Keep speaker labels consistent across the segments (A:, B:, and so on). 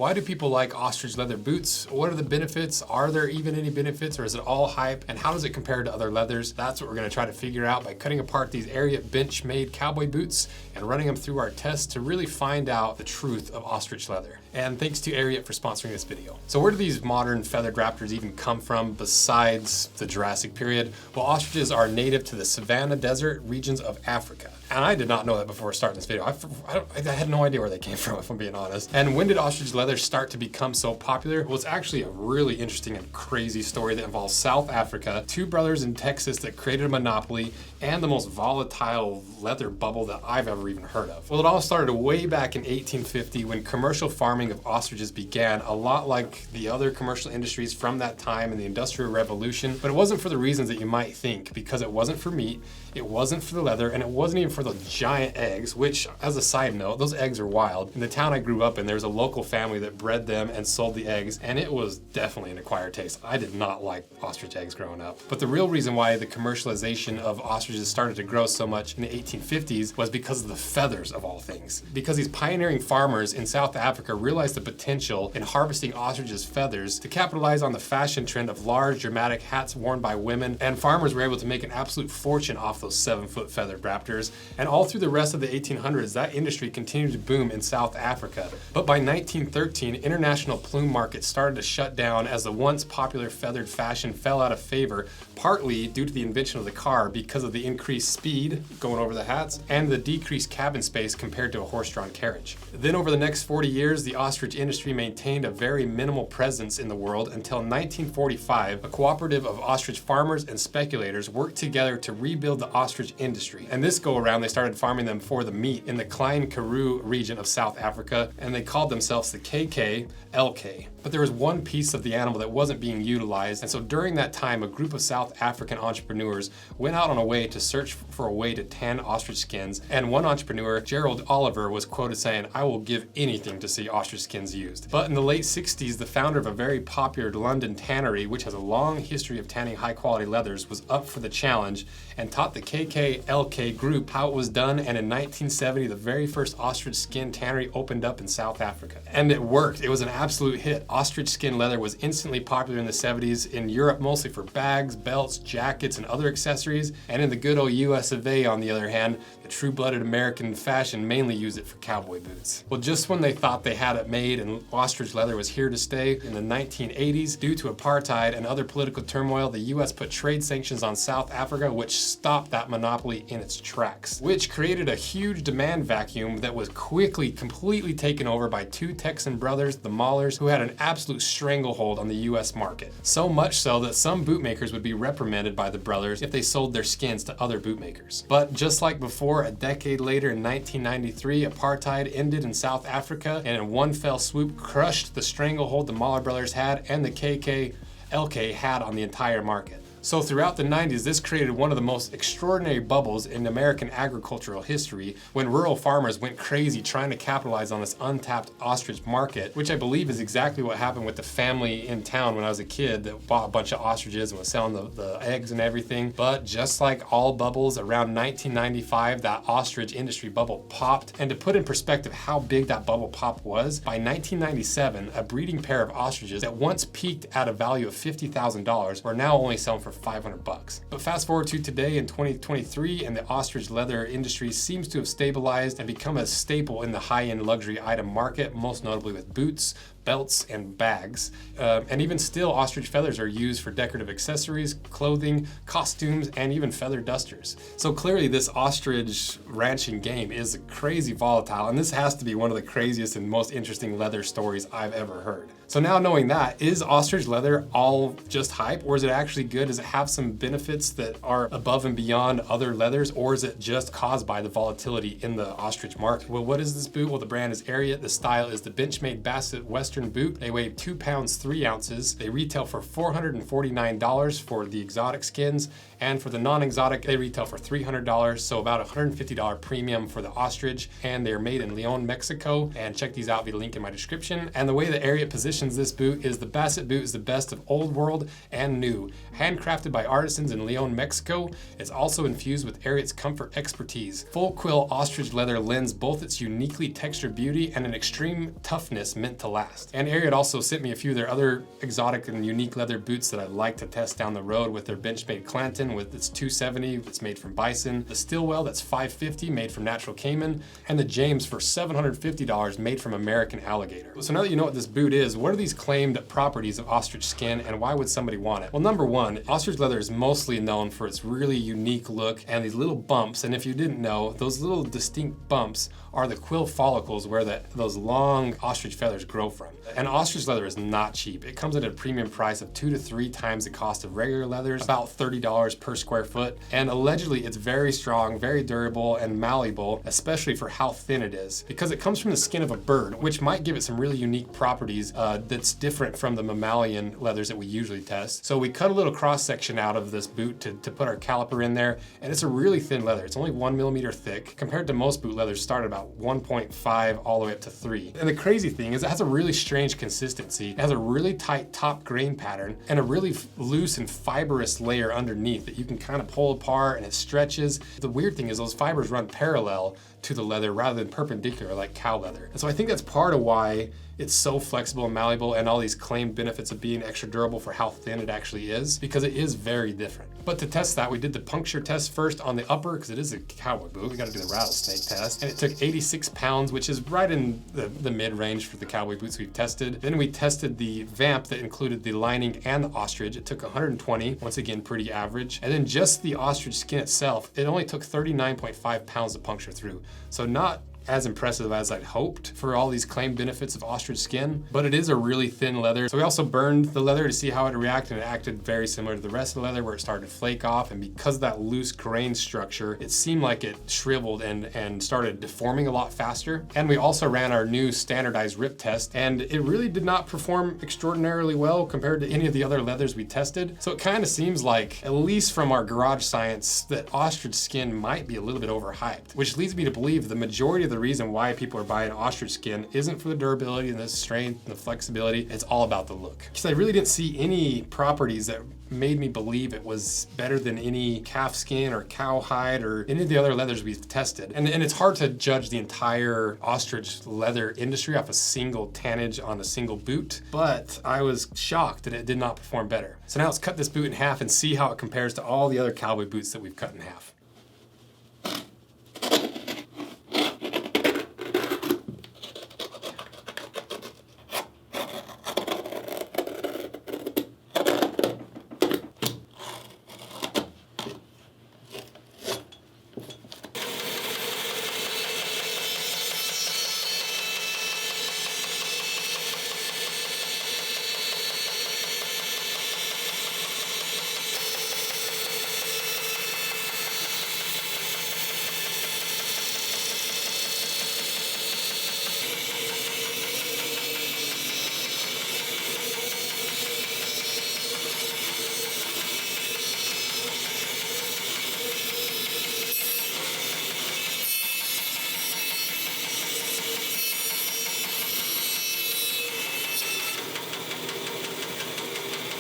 A: Why do people like ostrich leather boots? What are the benefits? Are there even any benefits, or is it all hype? And how does it compare to other leathers? That's what we're gonna try to figure out by cutting apart these Ariat Benchmade cowboy boots and running them through our tests to really find out the truth of ostrich leather. And thanks to Ariat for sponsoring this video. So where do these modern feathered raptors even come from besides the Jurassic period? Well, ostriches are native to the savanna desert regions of Africa. And I did not know that before starting this video. I had no idea where they came from, if I'm being honest. And when did ostrich leather start to become so popular? Well, it's actually a really interesting and crazy story that involves South Africa, two brothers in Texas that created a monopoly, and the most volatile leather bubble that I've ever even heard of. Well, it all started way back in 1850 when commercial farming of ostriches began, a lot like the other commercial industries from that time in the Industrial Revolution. But it wasn't for the reasons that you might think, because it wasn't for meat, it wasn't for the leather, and it wasn't even for the giant eggs, which, as a side note, those eggs are wild. In the town I grew up in, there was a local family that bred them and sold the eggs, and it was definitely an acquired taste. I did not like ostrich eggs growing up. But the real reason why the commercialization of ostriches started to grow so much in the 1850s was because of the feathers, of all things. Because these pioneering farmers in South Africa realized the potential in harvesting ostriches' feathers to capitalize on the fashion trend of large, dramatic hats worn by women, and farmers were able to make an absolute fortune off those 7-foot feathered raptors. And all through the rest of the 1800s, that industry continued to boom in South Africa. But by 1913, international plume markets started to shut down as the once popular feathered fashion fell out of favor, partly due to the invention of the car because of the increased speed going over the hats and the decreased cabin space compared to a horse-drawn carriage. Then over the next 40 years, the ostrich industry maintained a very minimal presence in the world until 1945, a cooperative of ostrich farmers and speculators worked together to rebuild the ostrich industry. And this go around, they started farming them for the meat in the Klein Karoo region of South Africa, and they called themselves the KK-LK. But there was one piece of the animal that wasn't being utilized, and so during that time, a group of South African entrepreneurs went out on a way to search for a way to tan ostrich skins, and one entrepreneur, Gerald Oliver, was quoted saying, "I will give anything to see ostrich skins used." But in the late 60s, the founder of a very popular London tannery, which has a long history of tanning high-quality leathers, was up for the challenge and taught the KK-LK group how it was done, and in 1970, the very first ostrich skin tannery opened up in South Africa. And it worked. It was an absolute hit. Ostrich skin leather was instantly popular in the 70s, in Europe mostly for bags, belts, jackets, and other accessories, and in the good old US of A, on the other hand, the true-blooded American fashion mainly used it for cowboy boots. Well, just when they thought they had it made and ostrich leather was here to stay, in the 1980s, due to apartheid and other political turmoil, the US put trade sanctions on South Africa, which stopped that monopoly in its tracks, which created a huge demand vacuum that was quickly completely taken over by two Texan brothers, the Maulers, who had an absolute stranglehold on the US market. So much so that some bootmakers would be reprimanded by the brothers if they sold their skins to other bootmakers. But just like before, a decade later in 1993, apartheid ended in South Africa and in one fell swoop crushed the stranglehold the Mauler brothers had and the KK-LK had on the entire market. So throughout the 90s, this created one of the most extraordinary bubbles in American agricultural history when rural farmers went crazy trying to capitalize on this untapped ostrich market, which I believe is exactly what happened with the family in town when I was a kid that bought a bunch of ostriches and was selling the eggs and everything. But just like all bubbles, around 1995, that ostrich industry bubble popped. And to put in perspective how big that bubble pop was, by 1997, a breeding pair of ostriches that once peaked at a value of $50,000 were now only selling for $500. But fast forward to today in 2023, and the ostrich leather industry seems to have stabilized and become a staple in the high-end luxury item market, most notably with boots, belts, and bags. And even still, ostrich feathers are used for decorative accessories, clothing, costumes, and even feather dusters. So clearly this ostrich ranching game is crazy volatile, and this has to be one of the craziest and most interesting leather stories I've ever heard. So now knowing that, is ostrich leather all just hype, or is it actually good? Does it have some benefits that are above and beyond other leathers, or is it just caused by the volatility in the ostrich market? Well, what is this boot? Well, the brand is Ariat. The style is the Benchmade Bassett Western boot. They weigh 2 pounds 3 ounces. They retail for $449 for the exotic skins, and for the non-exotic, they retail for $300, so about $150 premium for the ostrich, and they're made in Leon, Mexico. And check these out via the link in my description. And the way that Ariat positions this boot is the Bassett boot is the best of old world and new. Handcrafted Crafted by artisans in Leon, Mexico, it's also infused with Ariat's comfort expertise. Full quill ostrich leather lends both its uniquely textured beauty and an extreme toughness meant to last. And Ariat also sent me a few of their other exotic and unique leather boots that I'd like to test down the road, with their Benchmade Clanton with its 270 that's made from bison, the Stilwell that's $550 made from natural caiman, and the James for $750 made from American alligator. So now that you know what this boot is, what are these claimed properties of ostrich skin and why would somebody want it? Well, number one, ostrich leather is mostly known for its really unique look and these little bumps. And if you didn't know, those little distinct bumps are the quill follicles where those long ostrich feathers grow from. And ostrich leather is not cheap. It comes at a premium price of 2 to 3 times the cost of regular leathers, about $30 per square foot. And allegedly it's very strong, very durable, and malleable, especially for how thin it is, because it comes from the skin of a bird, which might give it some really unique properties that's different from the mammalian leathers that we usually test. So we cut a little cross section out of this boot to put our caliper in there, and it's a really thin leather. It's only 1 millimeter thick, compared to most boot leathers start at about 1.5 all the way up to 3. And the crazy thing is it has a really strange consistency. It has a really tight top grain pattern and a really loose and fibrous layer underneath that you can kind of pull apart, and it stretches. The weird thing is those fibers run parallel to the leather rather than perpendicular like cow leather. And so I think that's part of why it's so flexible and malleable, and all these claimed benefits of being extra durable for how thin it actually is, because it is very different. But to test that, we did the puncture test first on the upper, because it is a cowboy boot. We got to do the rattlesnake test, and it took 86 pounds, which is right in the mid-range for the cowboy boots we've tested. Then we tested the vamp that included the lining and the ostrich. It took 120, once again pretty average. And then just the ostrich skin itself, it only took 39.5 pounds to puncture through. So not as impressive as I'd hoped for all these claimed benefits of ostrich skin, but it is a really thin leather. So we also burned the leather to see how it reacted, and it acted very similar to the rest of the leather, where it started to flake off, and because of that loose grain structure, it seemed like it shriveled and started deforming a lot faster. And we also ran our new standardized rip test, and it really did not perform extraordinarily well compared to any of the other leathers we tested. So it kind of seems like, at least from our garage science, that ostrich skin might be a little bit overhyped, which leads me to believe the majority of the reason why people are buying ostrich skin isn't for the durability and the strength and the flexibility. It's all about the look. Because I really didn't see any properties that made me believe it was better than any calf skin or cowhide or any of the other leathers we've tested. And it's hard to judge the entire ostrich leather industry off a single tannage on a single boot, but I was shocked that it did not perform better. So now let's cut this boot in half and see how it compares to all the other cowboy boots that we've cut in half.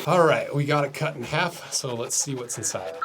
A: All right, we got it cut in half, so let's see what's inside.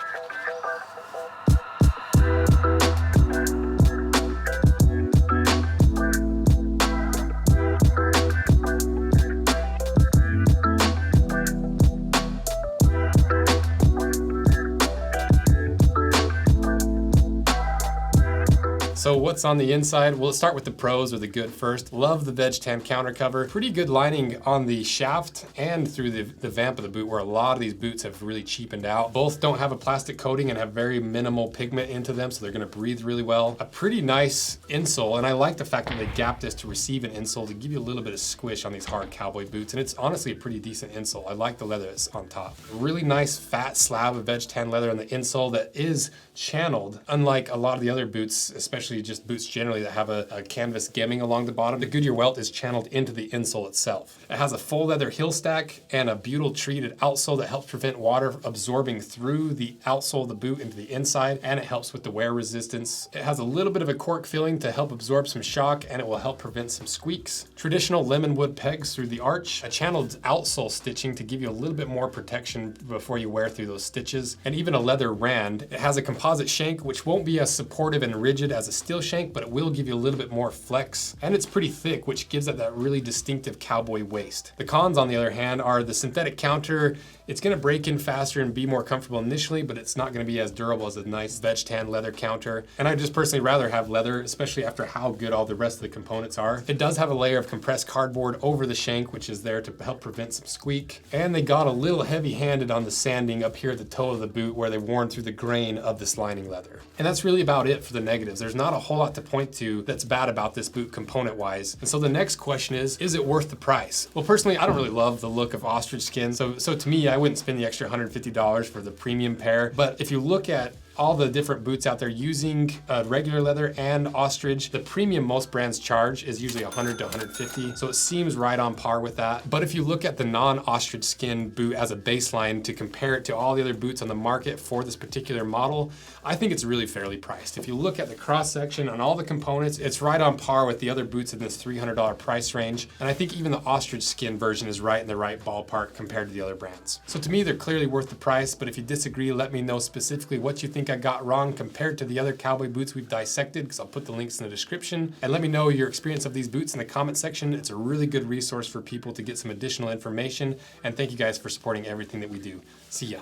A: So what's on the inside? Well, let's start with the pros or the good first. Love the veg tan counter cover. Pretty good lining on the shaft and through the vamp of the boot, where a lot of these boots have really cheapened out. Both don't have a plastic coating and have very minimal pigment into them, so they're gonna breathe really well. A pretty nice insole, and I like the fact that they gapped this to receive an insole to give you a little bit of squish on these hard cowboy boots, and it's honestly a pretty decent insole. I like the leather that's on top. A really nice fat slab of veg tan leather on the insole that is channeled, unlike a lot of the other boots, especially actually just boots generally that have a canvas gemming along the bottom. The Goodyear welt is channeled into the insole itself. It has a full leather heel stack and a butyl treated outsole that helps prevent water absorbing through the outsole of the boot into the inside, and it helps with the wear resistance. It has a little bit of a cork filling to help absorb some shock, and it will help prevent some squeaks. Traditional lemon wood pegs through the arch, a channeled outsole stitching to give you a little bit more protection before you wear through those stitches, and even a leather rand. It has a composite shank, which won't be as supportive and rigid as a steel shank, but it will give you a little bit more flex, and it's pretty thick, which gives it that really distinctive cowboy waist. The cons, on the other hand, are the synthetic counter. It's gonna break in faster and be more comfortable initially, but it's not gonna be as durable as a nice veg tan leather counter. And I just personally rather have leather, especially after how good all the rest of the components are. It does have a layer of compressed cardboard over the shank, which is there to help prevent some squeak. And they got a little heavy-handed on the sanding up here at the toe of the boot where they've worn through the grain of this lining leather. And that's really about it for the negatives. There's not a whole lot to point to that's bad about this boot component-wise. And so the next question is it worth the price? Well, personally, I don't really love the look of ostrich skin. So to me, I wouldn't spend the extra $150 for the premium pair. But if you look at all the different boots out there using regular leather and ostrich, the premium most brands charge is usually $100 to $150, so it seems right on par with that. But if you look at the non-ostrich skin boot as a baseline to compare it to all the other boots on the market for this particular model, I think it's really fairly priced. If you look at the cross section on all the components, it's right on par with the other boots in this $300 price range, and I think even the ostrich skin version is right in the right ballpark compared to the other brands. So to me, they're clearly worth the price, but if you disagree, let me know specifically what you think I got wrong compared to the other cowboy boots we've dissected, because I'll put the links in the description. And let me know your experience of these boots in the comment section. It's a really good resource for people to get some additional information. And thank you guys for supporting everything that we do. See ya.